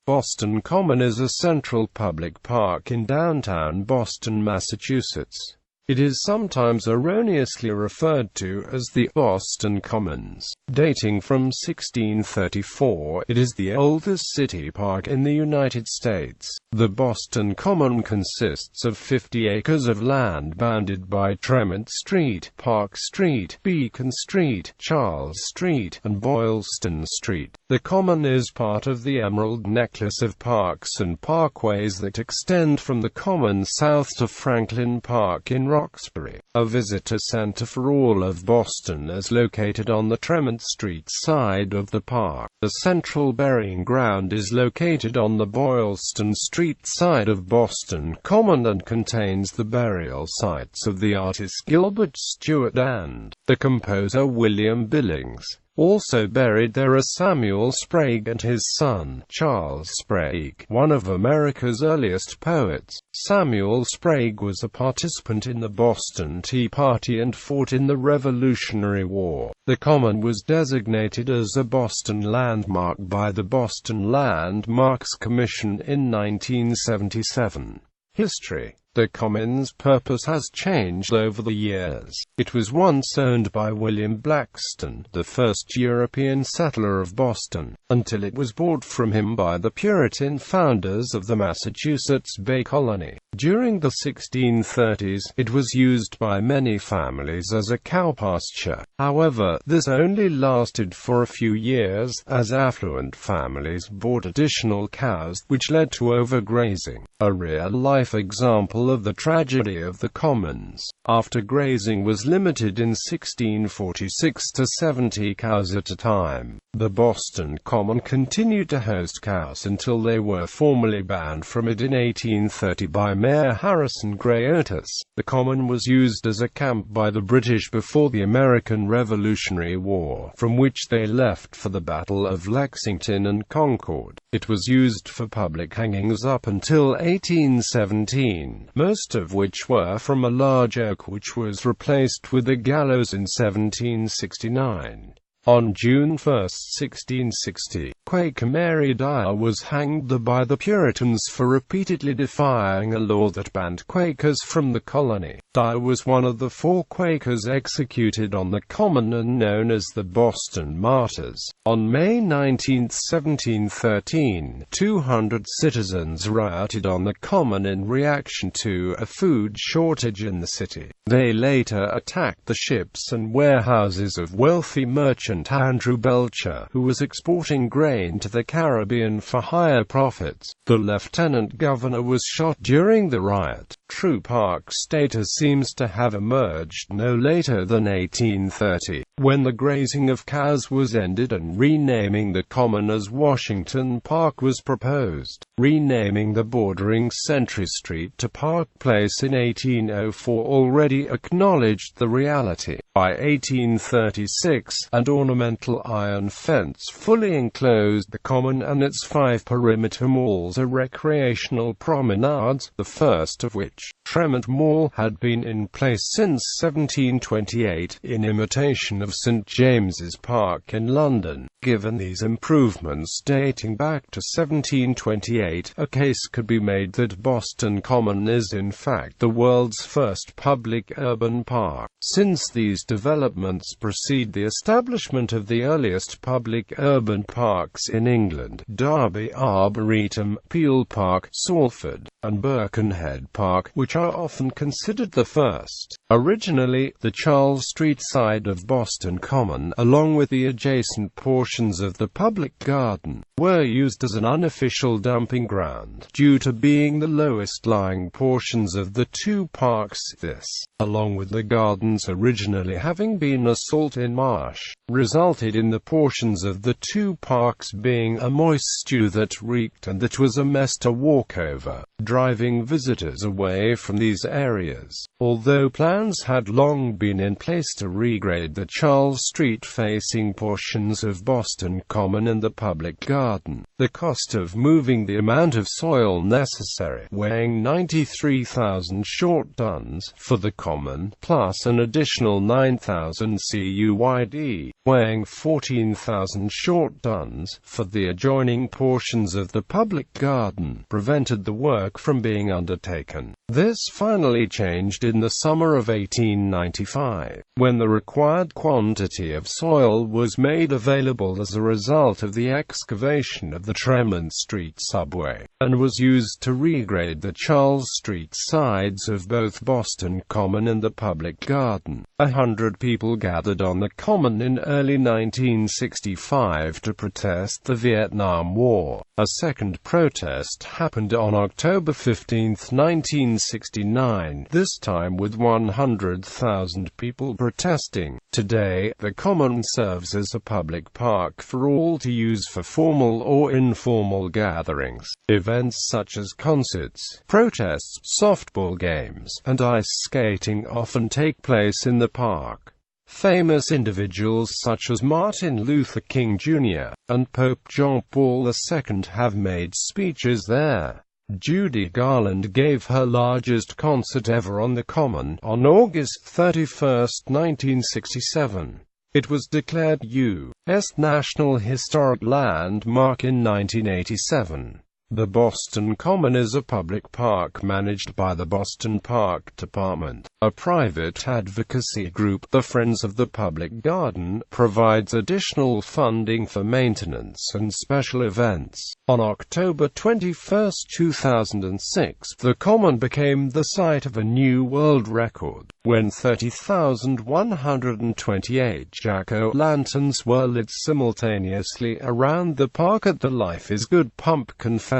Boston Common is a central public park in downtown Boston, Massachusetts. It is sometimes erroneously referred to as the Boston Commons. Dating from 1634, it is the oldest city park in the United States. The Boston Common consists of 50 acres of land bounded by Tremont Street, Park Street, Beacon Street, Charles Street, and Boylston Street. The Common is part of the Emerald Necklace of parks and parkways that extend from the Common south to Franklin Park in Roxbury. A visitor center for all of Boston is located on the Tremont Street side of the park. The Central Burying Ground is located on the Boylston Street side of Boston Common and contains the burial sites of the artists Gilbert Stuart and the composer William Billings. Also buried there are Samuel Sprague and his son, Charles Sprague, one of America's earliest poets. Samuel Sprague was a participant in the Boston Tea Party and fought in the Revolutionary War. The Common was designated as a Boston landmark by the Boston Landmarks Commission in 1977. History. The Common's purpose has changed over the years. It was once owned by William Blackstone, the first European settler of Boston, until it was bought from him by the Puritan founders of the Massachusetts Bay Colony. During the 1630s, it was used by many families as a cow pasture. However, this only lasted for a few years, as affluent families bought additional cows, which led to overgrazing. A real-life example of the tragedy of the Commons. After grazing was limited in 1646 to 70 cows at a time, the Boston Common continued to host cows until they were formally banned from it in 1830 by Mayor Harrison Gray Otis. The Common was used as a camp by the British before the American Revolutionary War, from which they left for the Battle of Lexington and Concord. It was used for public hangings up until 1817, most of which were from a large oak which was replaced with a gallows in 1769. On June 1, 1660, Quaker Mary Dyer was hanged by the Puritans for repeatedly defying a law that banned Quakers from the colony. Dyer was one of the 4 Quakers executed on the Common and known as the Boston Martyrs. On May 19, 1713, 200 citizens rioted on the Common in reaction to a food shortage in the city. They later attacked the ships and warehouses of wealthy merchant Andrew Belcher, who was exporting grain to the Caribbean for higher profits. The lieutenant governor was shot during the riot. True park status seems to have emerged no later than 1830, when the grazing of cows was ended and renaming the Common as Washington Park was proposed. Renaming the bordering Century Street to Park Place in 1804 already acknowledged the reality. By 1836, an ornamental iron fence fully enclosed the Common and its 5 perimeter malls and recreational promenades, the first of which, Tremont Mall, had been in place since 1728, in imitation of St. James's Park in London. Given these improvements dating back to 1728, a case could be made that Boston Common is in fact the world's first public urban park. Since these developments precede the establishment of the earliest public urban parks in England, Derby Arboretum, Peel Park, Salford, and Birkenhead Park, which are often considered the first. Originally, the Charles Street side of Boston Common, along with the adjacent portions of the public garden, were used as an unofficial dumping ground, due to being the lowest lying portions of the 2 parks. This, along with the gardens originally having been a salt-in marsh, resulted in the portions of the 2 parks being a moist stew that reeked and that was a mess to walk over. driving visitors away from these areas. Although plans had long been in place to regrade the Charles Street-facing portions of Boston Common and the Public Garden, the cost of moving the amount of soil necessary, weighing 93,000 short tons for the Common, plus an additional 9,000 CUYD, weighing 14,000 short tons for the adjoining portions of the Public Garden, prevented the work from being undertaken. This finally changed in the summer of 1895, when the required quantity of soil was made available as a result of the excavation of the Tremont Street subway, and was used to regrade the Charles Street sides of both Boston Common and the Public Garden. 100 people gathered on the Common in early 1965 to protest the Vietnam War. A second protest happened on October 15, 1969, this time with 100,000 people protesting. Today, the Common serves as a public park for all to use for formal or informal gatherings. Events such as concerts, protests, softball games, and ice skating often take place in the park. Famous individuals such as Martin Luther King Jr. and Pope John Paul II have made speeches there. Judy Garland gave her largest concert ever on the Common on August 31, 1967. It was declared U.S. National Historic Landmark in 1987. The Boston Common is a public park managed by the Boston Park Department. A private advocacy group, the Friends of the Public Garden, provides additional funding for maintenance and special events. On October 21, 2006, the Common became the site of a new world record, when 30,128 jack-o'-lanterns were lit simultaneously around the park at the Life is Good Pumpkin Festival.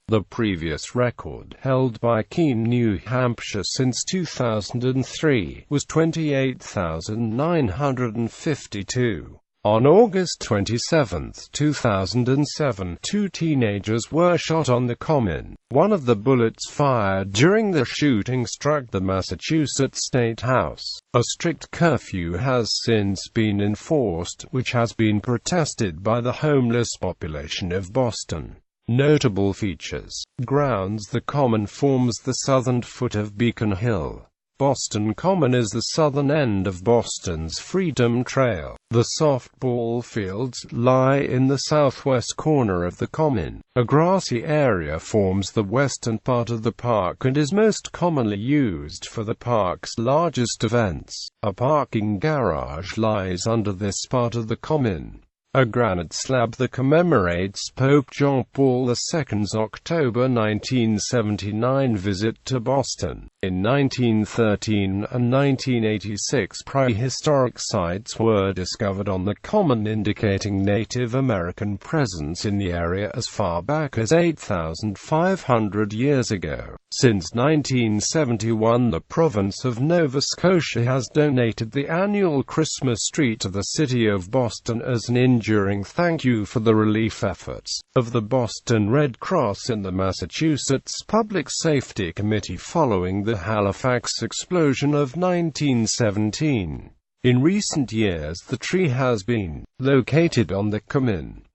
The previous record, held by Keene, New Hampshire since 2003, was 28,952. On August 27, 2007, 2 teenagers were shot on the Common. One of the bullets fired during the shooting struck the Massachusetts State House. A strict curfew has since been enforced, which has been protested by the homeless population of Boston. Notable features. Grounds. The Common forms the southern foot of Beacon Hill. Boston Common is the southern end of Boston's Freedom Trail. The softball fields lie in the southwest corner of the Common. A grassy area forms the western part of the park and is most commonly used for the park's largest events. A parking garage lies under this part of the Common. A granite slab that commemorates Pope John Paul II's October 1979 visit to Boston. In 1913 and 1986, prehistoric sites were discovered on the Common indicating Native American presence in the area as far back as 8,500 years ago. Since 1971, the province of Nova Scotia has donated the annual Christmas tree to the city of Boston as an enduring thank you for the relief efforts of the Boston Red Cross and the Massachusetts Public Safety Committee following the Halifax explosion of 1917. In recent years, the tree has been located on the Common.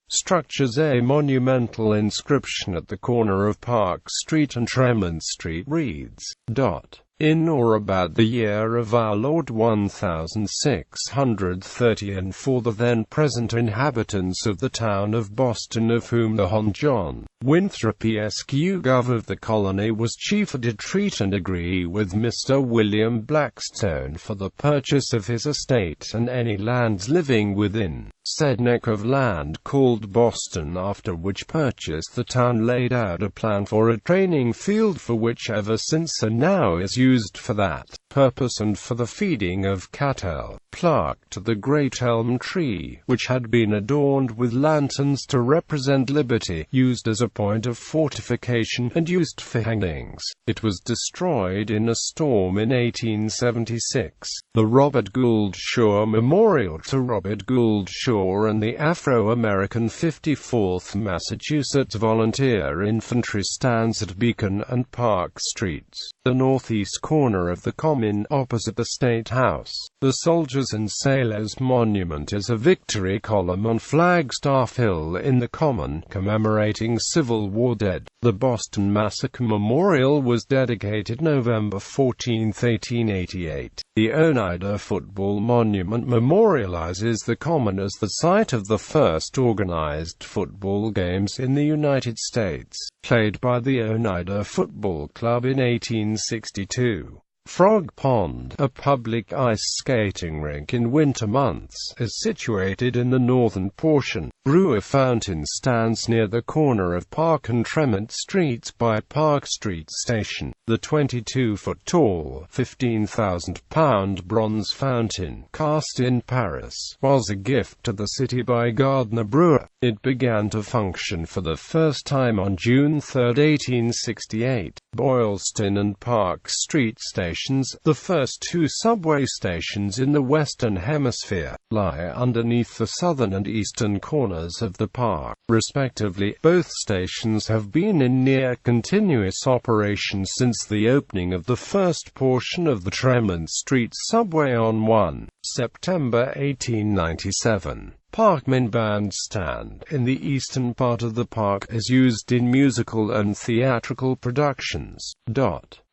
Structures. A monumental inscription at the corner of Park Street and Tremont Street reads, "In or about the year of our Lord 1630 and for the then present inhabitants of the town of Boston, of whom the Hon. John Winthrop Esq. Gov. of the colony was chief, did treat and agree with Mr. William Blackstone for the purchase of his estate and any lands living within said neck of land called Boston, after which purchase the town laid out a plan for a training field for which ever since and now is used for that purpose and for the feeding of cattle. Plaque to the great elm tree, which had been adorned with lanterns to represent liberty, used as a point of fortification, and used for hangings. It was destroyed in a storm in 1876. The Robert Gould Shaw Memorial to Robert Gould Shaw and the Afro-American 54th Massachusetts Volunteer Infantry stands at Beacon and Park Streets, the northeast corner of the Common, opposite the State House. The Soldiers and Sailors Monument is a victory column on Flagstaff Hill in the Common, commemorating Civil War dead. The Boston Massacre Memorial was dedicated November 14, 1888. The Oneida Football Monument memorializes the Common as the site of the first organized football games in the United States, played by the Oneida Football Club in 1862. Frog Pond, a public ice skating rink in winter months, is situated in the northern portion. Brewer Fountain stands near the corner of Park and Tremont Streets by Park Street Station. The 22-foot-tall, 15,000-pound bronze fountain, cast in Paris, was a gift to the city by Gardner Brewer. It began to function for the first time on June 3, 1868. Boylston and Park Street stations, the first two subway stations in the Western Hemisphere, lie underneath the southern and eastern corners of the park, respectively. Both stations have been in near-continuous operation since the opening of the first portion of the Tremont Street subway on 1 September 1897. Parkman Bandstand, in the eastern part of the park, is used in musical and theatrical productions.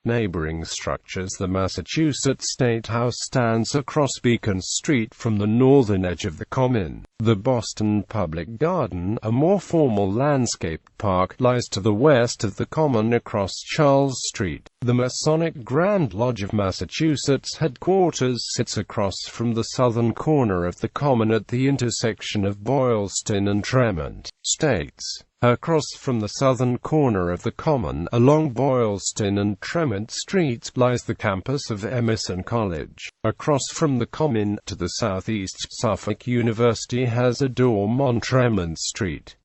Neighboring structures. The Massachusetts State House stands across Beacon Street from the northern edge of the Common. The Boston Public Garden, a more formal landscaped park, lies to the west of the Common across Charles Street. The Masonic Grand Lodge of Massachusetts headquarters sits across from the southern corner of the Common at the intersection of Boylston and Tremont States. Across from the southern corner of the Common, along Boylston and Tremont Streets, lies the campus of Emerson College. Across from the Common, to the southeast, Suffolk University has a dorm on Tremont Street.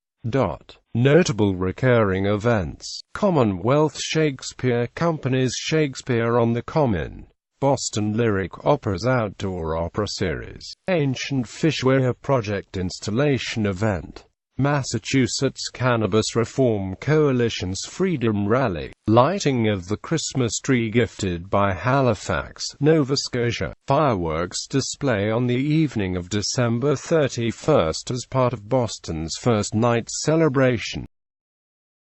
Notable recurring events: Commonwealth Shakespeare Company's Shakespeare on the Common, Boston Lyric Opera's Outdoor Opera Series, Ancient Fishwear Project Installation Event, Massachusetts Cannabis Reform Coalition's Freedom Rally, lighting of the Christmas tree gifted by Halifax, Nova Scotia, fireworks display on the evening of December 31 as part of Boston's first night celebration.